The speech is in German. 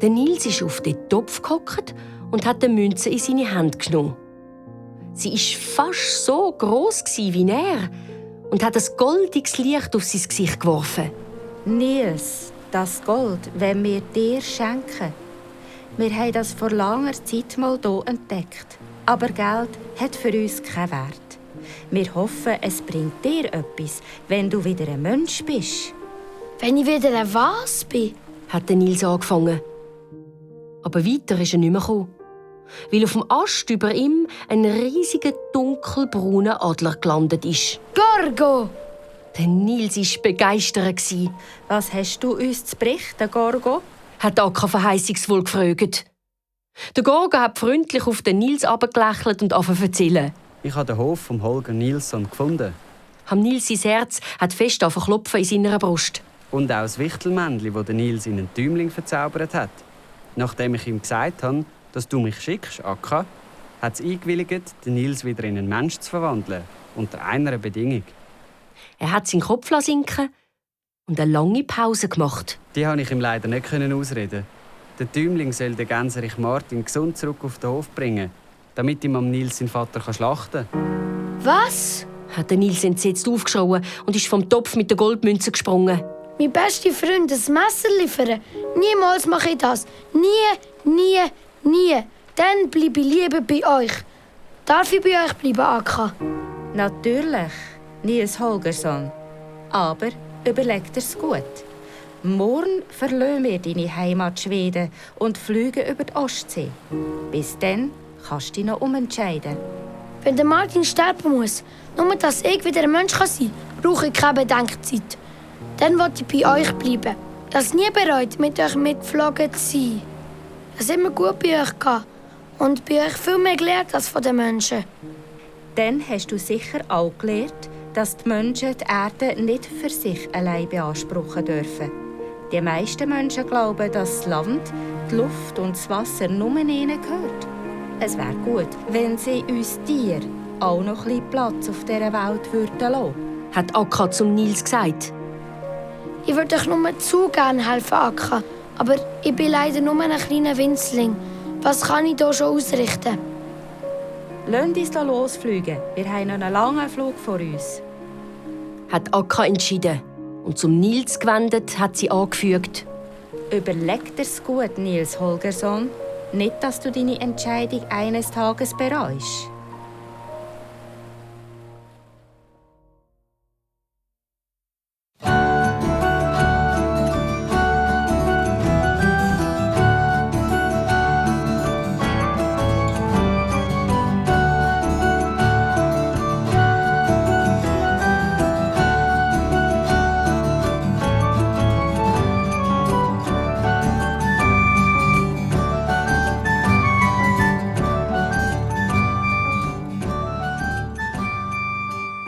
Der Nils ist auf den Topf gehockt und hat die Münze in seine Hand genommen. Sie war fast so gross wie er und hat ein goldiges Licht auf sein Gesicht geworfen. Nils, das Gold wollen wir dir schenken. Wir haben das vor langer Zeit mal hier entdeckt. Aber Geld hat für uns keinen Wert. Wir hoffen, es bringt dir etwas, wenn du wieder ein Mensch bist. Wenn ich wieder ein was bin? Hat Nils angefangen. Aber weiter ist er nicht mehr gekommen, weil auf dem Ast über ihm ein riesiger dunkelbrauner Adler gelandet ist. Gorgo! Der Nils war begeistert. Was hast du uns zu berichten, Gorgo? Hat Akka verheißungsvoll gefragt. Der Gorgo hat freundlich auf den Nils herabgelächelt und angefangen zu erzählen. Ich habe den Hof von Holger Nilsson gefunden. Am Nils sein Herz hat fest angefangen zu klopfen in seiner Brust. Und auch das Wichtelmännchen, das Nils in einen Tümmling verzaubert hat. Nachdem ich ihm gesagt habe, dass du mich schickst, Akka, hat es eingewilligt, den Nils wieder in einen Mensch zu verwandeln. Unter einer Bedingung. Er hat seinen Kopf sinken und eine lange Pause gemacht. Die konnte ich ihm leider nicht ausreden. Der Tümmling soll den Gänserich Martin gesund zurück auf den Hof bringen, damit ihm am Nils sein Vater schlachten kann. Was? Hat der Nils entsetzt aufgeschrien und ist vom Topf mit der Goldmünze gesprungen. Mein bester Freund ein Messer liefern? Niemals mache ich das. Nie, nie, nie. Dann bleibe ich lieber bei euch. Darf ich bei euch bleiben, Akka? Natürlich, Nils Holgersson. Aber überleg dir's gut. Morgen verlassen wir deine Heimat Schweden und fliegen über die Ostsee. Bis dann kannst du dich noch umentscheiden. Wenn der Martin sterben muss, nur dass ich wieder ein Mensch sein kann, brauche ich keine Bedenkzeit. Dann will ich bei euch bleiben. Ich habe es nie bereut, mit euch mitgeflogen zu sein. Es hat immer gut bei euch gehabt und bei euch viel mehr gelernt als von den Menschen. Dann hast du sicher auch gelernt, dass die Menschen die Erde nicht für sich allein beanspruchen dürfen. Die meisten Menschen glauben, dass das Land, die Luft und das Wasser nur ihnen gehört. Es wäre gut, wenn sie uns Tiere auch noch ein bisschen Platz auf dieser Welt würden lassen. Hat Akka zum Nils gesagt. Ich würde euch nur zu gerne helfen, Akka. Aber ich bin leider nur ein kleiner Winzling. Was kann ich hier schon ausrichten? Lasst uns losfliegen. Wir haben noch einen langen Flug vor uns. Hat Akka entschieden. Und zum Nils gewendet hat sie angefügt. Überleg dir's gut, Nils Holgersson. Nicht, dass du deine Entscheidung eines Tages bereust.